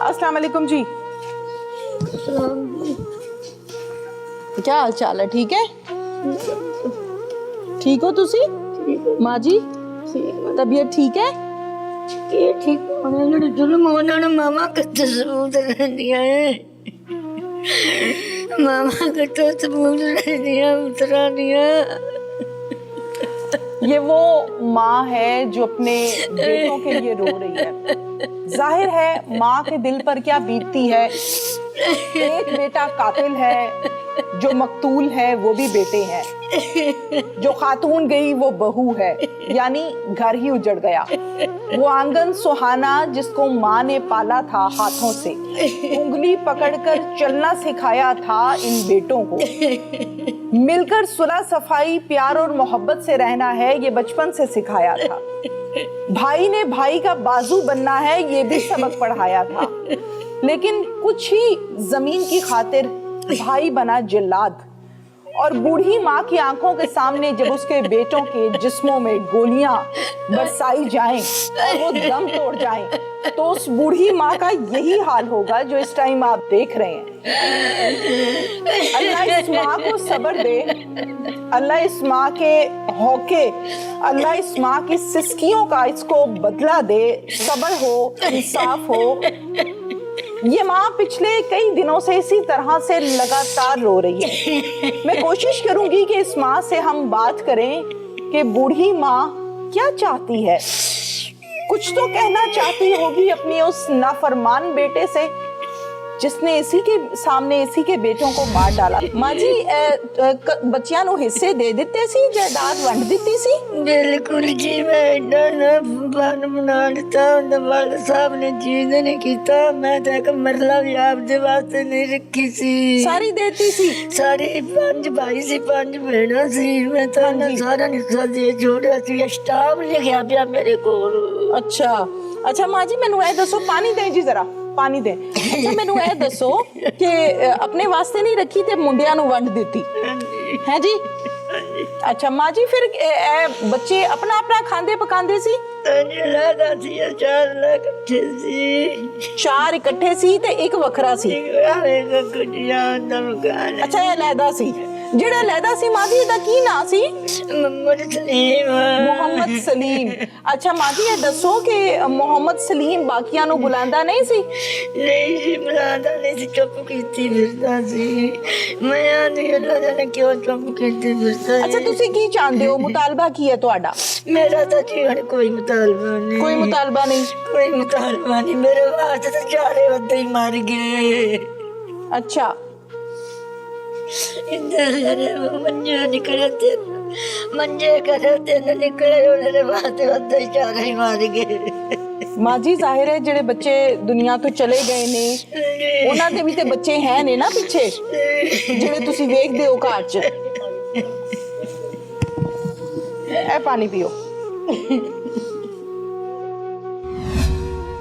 अस्सलाम वालेकुम जी। क्या हाल चाल है? ठीक है? ठीक हो तुसी? माँ जी तबीयत ठीक है? ये ठीक होने लड़े जुल्म होने ने मामा कच्चे सबूत रह दिया है। मामा कच्चे सबूत रह दिया उतरा दिया। ये वो माँ है जो अपने बेटों के लिए रो रही है। जाहिर है माँ के दिल पर क्या बीतती है। एक बेटा कातिल है, जो मकतूल है वो भी बेटे हैं, जो खातून गई वो बहू है, यानी घर ही उजड़ गया। वो आंगन सुहाना जिसको माँ ने पाला था हाथों से, उंगली पकड़कर चलना सिखाया था इन बेटों को। मिलकर सुलह सफाई प्यार और मोहब्बत से रहना है ये बचपन से सिखाया था। भाई ने भाई का बाजू बनना है ये भी सबक पढ़ाया था। लेकिन कुछ ही जमीन की खातिर भाई बना जिल्लाद। और बूढ़ी माँ की आंखों के सामने जब उसके बेटों के जिस्मों में गोलियां बरसाई जाएं और वो दम तोड़ जाएं, तो उस बूढ़ी माँ का यही हाल होगा जो इस टाइम आप देख रहे हैं। अल्लाह इस माँ को सब्र दे, अल्लाह इस माँ के हौके, अल्लाह इस माँ की सिसकियों का इसको बदला दे। सब्र हो, इंसाफ हो। ये माँ पिछले कई दिनों से इसी तरह से लगातार रो रही है। मैं कोशिश करूंगी कि इस माँ से हम बात करें कि बूढ़ी माँ क्या चाहती है। कुछ तो कहना चाहती होगी अपनी उस नाफरमान बेटे से जिसने इसी के सामने इसी के बेटों को मार डाला। माँ जी बच्चियां नु हिस्से दे दिते सी, जायदाद वंड दिती सी? बिल्कुल जी, मैं एडा ना बन बना दिता वाले साहब ने चीज नहीं कीता। मैं तो एक मरला भी आपदे वास्ते नहीं रखी सी। सारी देती सी? सारी 5 भाई सी 5 बहना सी। मैं तो ना सारा हिस्सा दे छोड़ा सी। स्टाफ लिखा पिया मेरे को। अच्छा अच्छा माँ जी मैनू ए दसो, पानी दे जी जरा पानी दे। अच्छा मैनू ए दसो कि अपने वास्ते नहीं रखी ते मुंडियां नु वंड दिती है जी? अच्छा माँ जी फिर बच्चे अपना अपना खांदे पकांदे सी? चार इकट्ठे सी ते एक वखरा सी? अच्छा ये लैदा सी। जेड़ा लैदा सी माँ जी दा की ना सी? मोहम्मद सलीम। अच्छा माँ जी ये दसो कि मोहम्मद सलीम बाकियां नु बुलांदा नहीं सी? नहीं जी बुलांदा नहीं सी, चुप कीती फिरदा सी। मैं आंदी अल्लाह जाने क्यों चुप कीती फिरदा। अच्छा तुसी की चाहंदे हो, मुतालबा की है तुहाडा? मेरा तो जीवन कोई मुतालबा नहीं। कोई मुतालबा नहीं? कोई मुतालबा नहीं। मेरे वास्ते तो चारे बंदे ही मर गए। अच्छा मंजे निकले थे, मंजे करे थे निकले मेरे वास्ते बंदे ही चारे ही मर गए। माँ जी जाहिर है जेड़े बच्चे दुनिया तो चले गए ने उन्हां दे भी ते बच्चे हैं ने ना पिछे जेड़े तुसी वेखदे हो घर च। ए पानी पियो।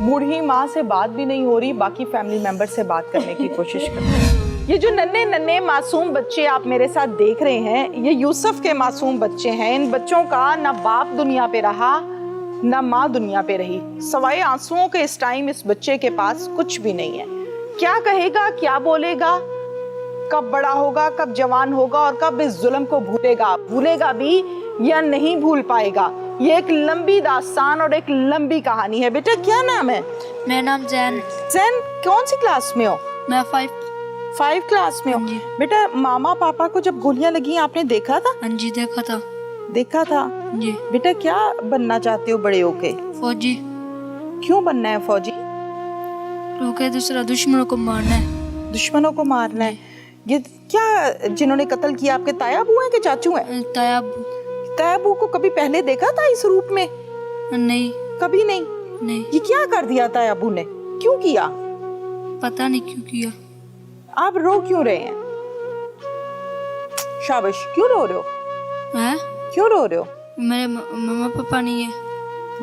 बूढ़ी माँ से बात भी नहीं हो रही, बाकी फैमिली मेंबर से बात करने की कोशिश करते हैं। ये जो नन्हे नन्हे मासूम बच्चे आप मेरे साथ देख रहे हैं, ये यूसुफ के मासूम बच्चे हैं। इन बच्चों का ना बाप दुनिया पे रहा ना माँ दुनिया पे रही। सवाए आंसुओं के इस टाइम इस बच्चे के पास कुछ भी नहीं है। क्या कहेगा, क्या बोलेगा, कब बड़ा होगा, कब जवान होगा और कब इस जुल्म को भूलेगा भी या नहीं भूल पाएगा। ये एक लंबी दास्तान और एक लंबी कहानी है। बेटा क्या नाम है? मेरा नाम जैन। जैन कौन सी क्लास में हो? मैं 5 क्लास में हो। बेटा मामा पापा को जब गोलियां लगी आपने देखा था? हाँ जी देखा था। देखा था जी। बेटा क्या बनना चाहते हो बड़े होके? फौजी। क्यों बनना है फौजी? क्योंकि दूसरा दुश्मनों को मारना है। दुश्मनों को मारना है। ये क्या जिन्होंने कत्ल किया आपके तायाबू हैं कि चाचू हैं? तायाबू को कभी पहले देखा था इस रूप में? नहीं कभी नहीं। नहीं। ये क्या कर दिया तायाबू ने? क्यों किया? पता नहीं क्यों किया। आप रो क्यों रहे हैं? शाबाश, क्यों रो रहे हो? हैं? क्यों रो रहे हो? मेरे मम्मा पापा नहीं है।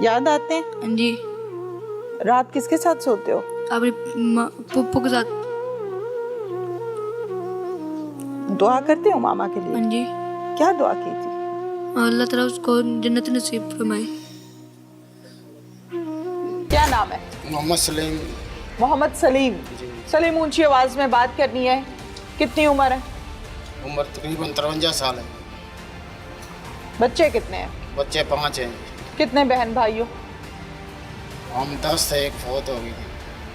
याद आते हैं? हाँ जी। रात किसके साथ सोते हो? अपनी पप्पू के साथ। दुआ करते हो मामा के लिए? हाँ जी। क्या दुआ की थी? अल्लाह ताला उसको जन्नत नसीब फरमाए। क्या नाम है? मोहम्मद सलीम। मोहम्मद सलीम। सलीम, ऊंची आवाज में बात करनी है। कितनी उम्र है? उम्र तकरीबन 53 साल है। बच्चे कितने हैं? बच्चे 5 हैं। कितने बहन भाइयों? हम 10 थे, एक फौत हो गई।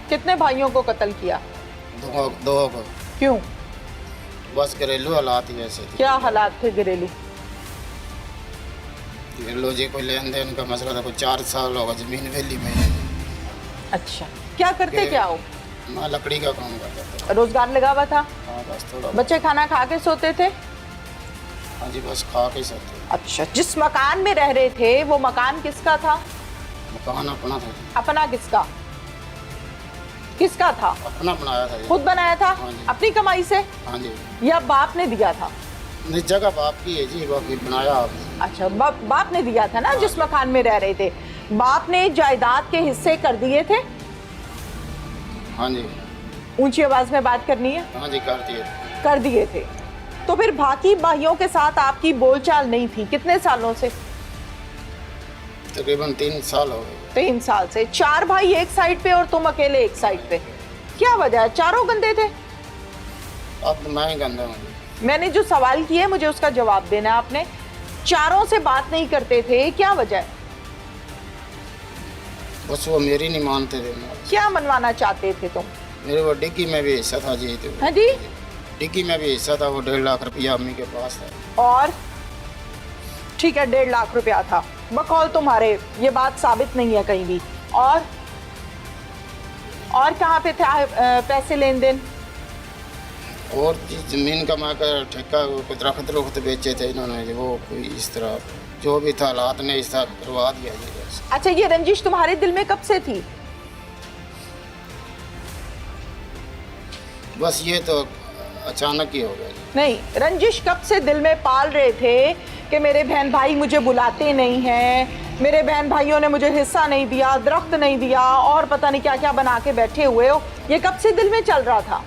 कितने भाइयों को कत्ल किया? दो को। क्यों? बस घरेलू हालात ही ऐसे थे। क्या हालात थे घरेलू? घरेलू जी कोई लेन देन का मसला था। कोई 4 साल होगा ज़मीन वेली में। अच्छा, क्या करते क्या हो? मैं लकड़ी का काम करता था। रोजगार लगा हुआ था? हाँ बस थोड़ा। बच्चे खाना खा के सोते थे? हाँ जी, बस खा के सोते। अच्छा, जिस मकान में रह रहे थे वो मकान किसका था? मकान अपना था। अपना किसका? किसका था? अपना बनाया था जी। खुद बनाया था? हाँ जी। अपनी कमाई से हाँ जी। या बाप ने दिया था? नहीं, जगह बाप की है जी, बाकी बनाया आपने। अच्छा, बाप ने दिया था ना जिस मकान में रह रहे थे। बाप ने जायदाद के हिस्से कर दिए थे? हाँ जी। ऊंची आवाज में बात करनी है। हाँ जी, कर दिए। कर दिए थे। तो फिर बाकी भाइयों के साथ आपकी बोलचाल नहीं थी कितने सालों से? तकरीबन 3 साल हो गए। 3 साल से। 4 भाई एक साइड पे और तुम अकेले एक साइड पे, क्या वजह है? चारों गंदे थे? अब मैं ही गंदा हूँ। मैंने जो सवाल किए मुझे उसका जवाब देना है आपने। चारों से बात नहीं करते थे, क्या वजह है? बस वो मेरी नहीं मानते थे। क्या मनवाना चाहते थे तुम? मेरे वो डिग्गी में भी हिस्सा था जी। तो हाँ जी। डिग्गी में भी हिस्सा था। वो 1.5 लाख रुपया अम्मी के पास था। और ठीक है, 1.5 लाख रुपया था बकौल तुम्हारे, ये बात साबित नहीं है कहीं भी। और कहाँ पे था पैसे लेन देन? और जमीन कमा कर ठेका वो दरख्त रुख्त बेचे थे इन्होंने। वो कोई इस तरह जो भी था हालात ने इस तरह करवा दिया जी बस। अच्छा, ये रंजिश तुम्हारे दिल में कब से थी? बस ये तो अचानक ही हो गया। नहीं, रंजिश कब से दिल में पाल रहे थे कि मेरे बहन भाई मुझे बुलाते नहीं हैं, मेरे बहन भाइयों ने मुझे हिस्सा नहीं दिया, दरख्त नहीं दिया और पता नहीं क्या क्या बना के बैठे हुए हो, ये कब से दिल में चल रहा था?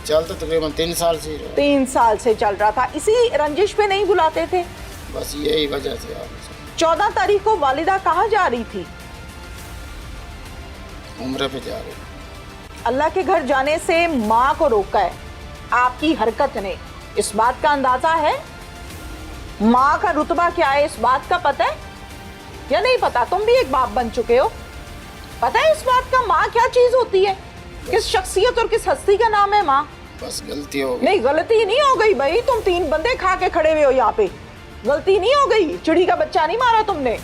चल तो तकरीबन 3 साल से ही रहा। 3 साल से चल रहा था। इसी रंजिश पे नहीं बुलाते थे? बस यही वजह से आप 14 तारीख को वालिदा कहाँ जा रही थी? उम्र पे जा रहे। अल्लाह के घर जाने से माँ को रोका है आपकी हरकत ने, इस बात का अंदाजा है? माँ का रुतबा क्या है इस बात का पता है या नहीं पता? तुम भी एक बाप बन चुके हो, पता है इस बात का माँ क्या चीज होती है? किस शख्सियत और किस हस्ती का नाम है माँ? बस गलती हो गई। नहीं, गलती नहीं हो गई भाई, तुम 3 बंदे खा के खड़े हुए हो यहाँ पे, गलती नहीं हो गई, चिड़ी का बच्चा नहीं मारा तुमने।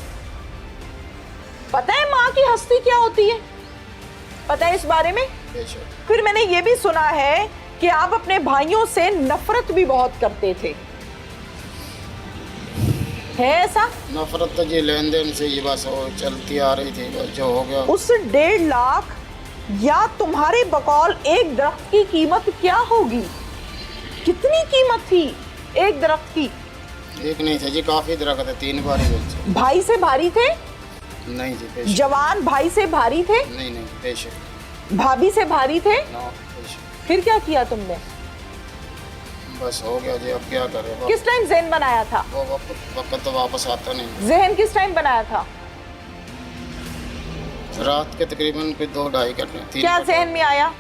पता है माँ की हस्ती क्या होती है? पता है इस बारे में? बेशक। फिर मैंने ये भी सुना है कि आप अपने भाइयों से नफरत भी बहुत करते थे, है ऐसा? नफरत तो जी लेन देन से ये बस वो चलती आ रही थी, बस जो हो गया। उस 1.5 लाख या तुम्हारे बकौल एक दरख्त की कीमत क्या होगी? कितनी कीमत थी एक दरख्त की? एक नहीं था जी, काफी दरख्त है, 3 बार ही बेचे। भाई से भारी थे? नहीं जी, बेशक। जवान भाई से भारी थे? नहीं बेशक। भाभी से भारी थे? ना बेशक। फिर क्या किया तुमने? बस हो गया जी, अब क्या करें। किस टाइम ज़हन बनाया था? वो वक्त तो वापस आता नहीं। ज़हन किस टाइम बनाया था? रात के तकरीबन कोई 2-2:30 घंटे। क्या ज़हन में आया?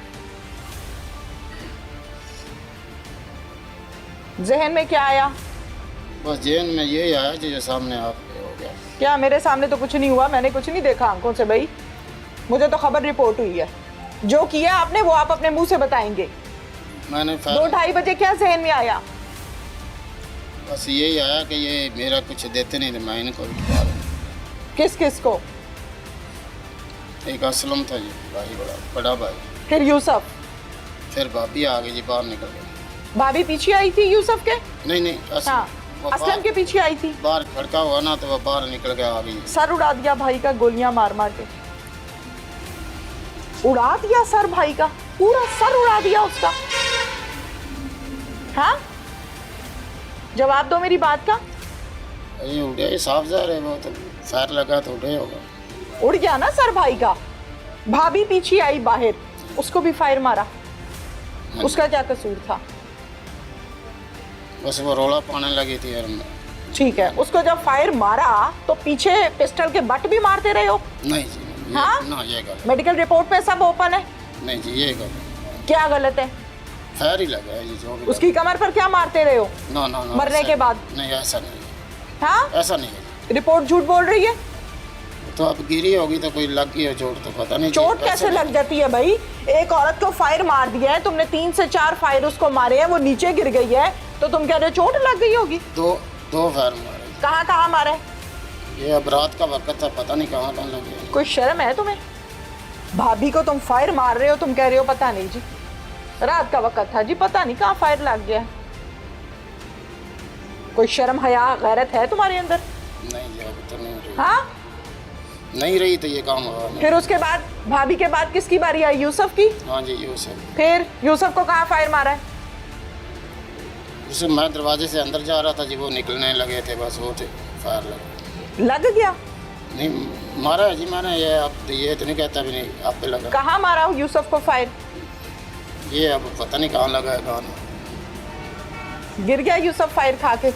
ज़हन में क्या आया? बस जेन में यही आया जो सामने आपके हो गया। क्या मेरे सामने तो कुछ नहीं हुआ, मैंने कुछ नहीं देखा आंखों से भाई, मुझे तो खबर रिपोर्ट हुई है। जो किया आपने वो आप अपने मुंह से बताएंगे। मैंने 2-2:30 बजे क्या ज़हन में आया? बस यही आया कि ये मेरा कुछ देते नहीं थे, मैं इनको भी। किस किस को? एक असलम था जी, भाई बड़ा भाई। फिर यूसुफ? फिर भाभी आ गई जी, बाहर निकल गई। भाभी पीछे आई थी यूसुफ के? नहीं हाँ, असलम के पीछे आई थी। बाहर खड़का हुआ ना तो वो बाहर निकल के आ गई। सर उड़ा दिया भाई का गोलियां मार मार के, उड़ा दिया सर भाई का, पूरा सर उड़ा दिया उसका। हाँ, जवाब दो मेरी बात का। ये उड़े साफ जा रहे, वो तो फायर लगा तो उड़े होगा। उड़ गया ना सर भाई का। भाभी पीछे आई बाहर, उसको भी फायर मारा, उसका क्या कसूर था? बस वो रोला पाने लगी थी यार। ठीक है, उसको जब फायर मारा तो पीछे पिस्टल के बट भी मारते रहे हो? नहीं जी, हाँ? ना ये गलत मेडिकल रिपोर्ट पे सब ओपन है। नहीं जी, ये गलत क्या गलत है? फायर ही लगा है जी, जो भी उसकी कमर पर क्या मारते रहे हो ना ना ना मरने ऐसा- के बाद? नहीं ऐसा नहीं है, हाँ, ऐसा नहीं है। रिपोर्ट झूठ बोल रही है। तो अब गिरी होगी तो कोई लग गई हो चोट तो पता नहीं जी, चोट ऐसा कैसे नहीं। लग जाती है भाई? एक औरत को फायर मार दिया है तुमने, 3 से 4 फायर उसको मारे हैं, वो नीचे गिर गई है, तो तुम कह रहे हो चोट लग गई होगी? दो फायर मारे। कहाँ कहाँ मारे? ये अब रात का वक्त था, पता नहीं कहाँ कहाँ लगे। कोई शर्म है तुम्हें? भाभी को तुम फायर मार रहे हो, तुम कह रहे हो पता नहीं जी, रात का वक्त था जी, पता नहीं कहाँ फायर लग गया। कोई शर्म हया गैरत है तुम्हारे अंदर? नहीं जी, अभी तो नहीं रही। हाँ, नहीं रही तो ये काम हुआ नहीं। फिर उसके बाद भाभी के बाद किसकी बारी आई? यूसुफ की। हाँ जी, यूसुफ। फिर यूसुफ को कहाँ फायर मारा है? यूसुफ, मैं दरवाजे से अंदर जा रहा था जी, वो निकलने लगे थे, बस वो थे, फायर लगा। लग गया? नहीं मारा है जी मैंने, ये अब ये तो नहीं कहता भी नहीं, आप पे लगा। कहाँ मारा हो यूसुफ को फायर? ये अब पता नहीं कहाँ लगा है, कहाँ नहीं। गिर गया यूसुफ फायर खा के?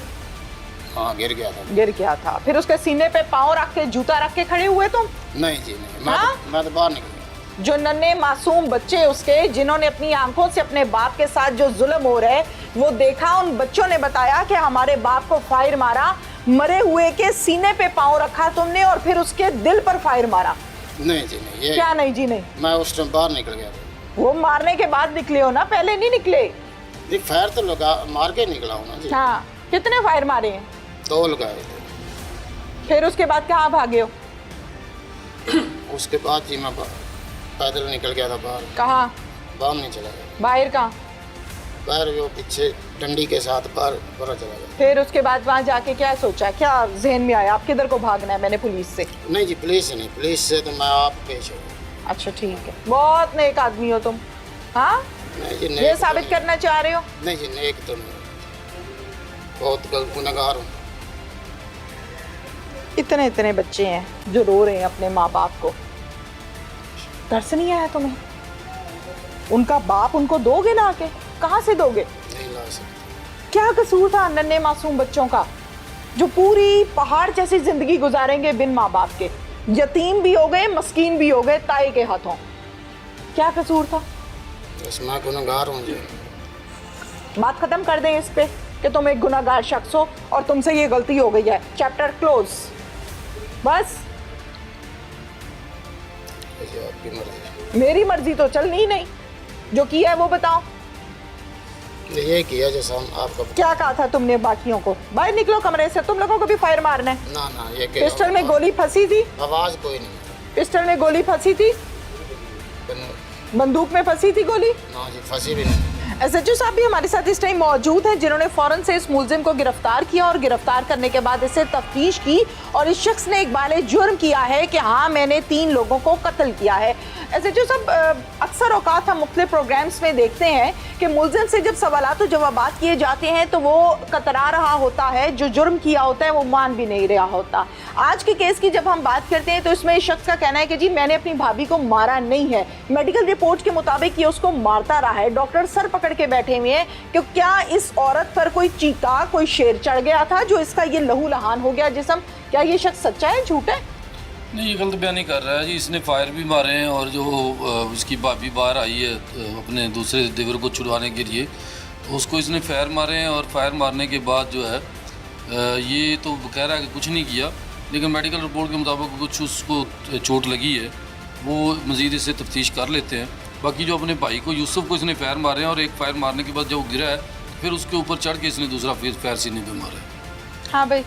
हाँ, गिर गया था। गिर गया था। फिर उसके सीने पे पाँव रख के, जूता रख के खड़े हुए तुम? नहीं जी नहीं, हाँ? मैं तो बाहर निकल गया। जो नन्हे मासूम बच्चे उसके, जिन्होंने अपनी आंखों से अपने बाप के साथ जो जुल्म हो रहा है वो देखा, उन बच्चों ने बताया कि हमारे बाप को फायर मारा, मरे हुए के सीने पे पाँव रखा तुमने और फिर उसके दिल पर फायर मारा। नहीं जी नहीं, ये क्या नहीं जी नहीं? मैं उस टाइम बाहर निकल गया था। वो मारने के बाद निकले हो ना, पहले नहीं निकले? जी फायर तो लगा, मार के निकला हूँ ना जी। हाँ, कितने फायर मारे हैं? 2 लगाए थे। फिर उसके बाद कहाँ भागे हो? उसके बाद जी मैं पैदल निकल गया था बाहर। कहाँ? बाहर नहीं चला गया, बाहर कहाँ? बाहर वो पीछे डंडी के साथ बाहर चला गया। फिर उसके बाद वहाँ जाके क्या सोचा, क्या जहन में आया? आप किधर को भागना है? मैंने पुलिस से? नहीं जी, पुलिस से नहीं, पुलिस से तो मैं आप पेश हूँ। अच्छा ठीक है, बहुत नेक आदमी हो तुम। हाँ, नहीं जी, ये नेक तो साबित नहीं। करना चाह रहे हो? नहीं जी, नेक तो नहीं, बहुत गलत गुनहगार हूँ। इतने इतने बच्चे हैं जो रो रहे हैं अपने माँ बाप को, तरस नहीं आया तुम्हें? उनका बाप उनको दोगे ला के? कहाँ से दोगे? नहीं ला सकते। क्या कसूर था नन्हे मासूम बच्चों का जो पूरी पहाड़ जैसी जिंदगी गुजारेंगे बिन माँ बाप के, यतीम भी हो गए, मस्कीन भी हो गए ताई के हाथों? क्या कसूर था? बस मैं गुनहगार हूँ जी। बात खत्म कर दें इस पे कि तुम एक गुनाहगार शख्स हो और तुमसे ये गलती हो गई है, चैप्टर क्लोज। बस ऐसे आपकी मर्जी। मेरी मर्जी तो चलनी ही नहीं, जो किया है वो बताओ। ये किया जैसा हम आपका। क्या कहा था तुमने बाकियों को? बाहर निकलो कमरे से, तुम लोगों को भी फायर मारना है। ना ना, ये पिस्टल में गोली फंसी थी? आवाज कोई नहीं। पिस्टल में गोली फंसी थी? बंदूक में फंसी थी गोली? ना जी, फंसी भी नहीं। एसएचओ साहब भी हमारे साथ इस टाइम मौजूद हैं, जिन्होंने फौरन से इस मुलजिम को गिरफ्तार किया और गिरफ्तार करने के बाद इसे तफ्तीश की और इस शख्स ने इकबाल जुर्म किया है कि हाँ मैंने 3 लोगों को कत्ल किया है। एसएचओ साहब, अक्सर औकात हम मुख्तलिफ प्रोग्राम्स में देखते हैं कि मुलजिम से जब सवालात और जवाबात किए जाते हैं तो वो कतरा रहा होता है, जो जुर्म किया होता है वो मान भी नहीं रहा होता। आज के केस की जब हम बात करते हैं तो इसमें इस शख्स का कहना है कि जी मैंने अपनी भाभी को मारा नहीं है, मेडिकल रिपोर्ट के मुताबिक ये उसको मारता रहा है। डॉक्टर सर पकड़ के बैठे हुए हैं कि क्या इस औरत पर कोई चीता, कोई शेर चढ़ गया था जो इसका ये लहू लहान हो गया जिस्म? क्या ये शख्स सच्चा है, झूठा है? नहीं, ये गलत बयानी कर रहा है जी। इसने फायर भी मारे हैं और जो उसकी भाभी बाहर आई है अपने दूसरे देवर को छुड़वाने के लिए, उसको इसने फायर मारे हैं और फायर मारने के बाद जो है ये तो कह रहा है कि कुछ नहीं किया, लेकिन मेडिकल रिपोर्ट के मुताबिक कुछ उसको चोट लगी है, वो मज़ीद इससे तफ्तीश कर लेते हैं। बाकी जो अपने भाई को यूसुफ को इसने फायर मारे हैं और एक फायर मारने के बाद जब वो गिरा है फिर उसके ऊपर चढ़ के इसने दूसरा फिर फायर सीने पे मारा है। हाँ भाई,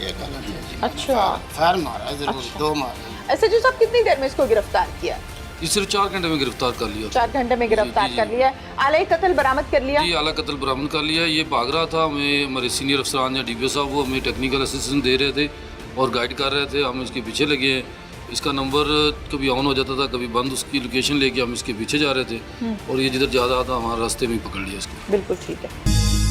ये गलत है जी। अच्छा। फायर मारा है जरूर, 2 मारे। एसएचओ साहब कितनी देर में इसको गिरफ्तार किया? ये सिर्फ 4 घंटे में गिरफ्तार कर लिया। 4 घंटे में गिरफ्तार कर लिया। आले कत्ल बरामद कर लिया? जी, आला कत्ल बरामद कर लिया। ये भाग रहा था, हमें हमारे सीनियर अफसरान या डीपीओ साहब वो हमें टेक्निकल असिस्टेंस दे रहे थे और गाइड कर रहे थे, हम इसके पीछे लगे हैं। इसका नंबर कभी ऑन हो जाता था, कभी बंद, उसकी लोकेशन लेके हम इसके पीछे जा रहे थे और ये जिधर जा रहा था हमारे रास्ते में ही पकड़ लिया इसको। बिल्कुल ठीक है।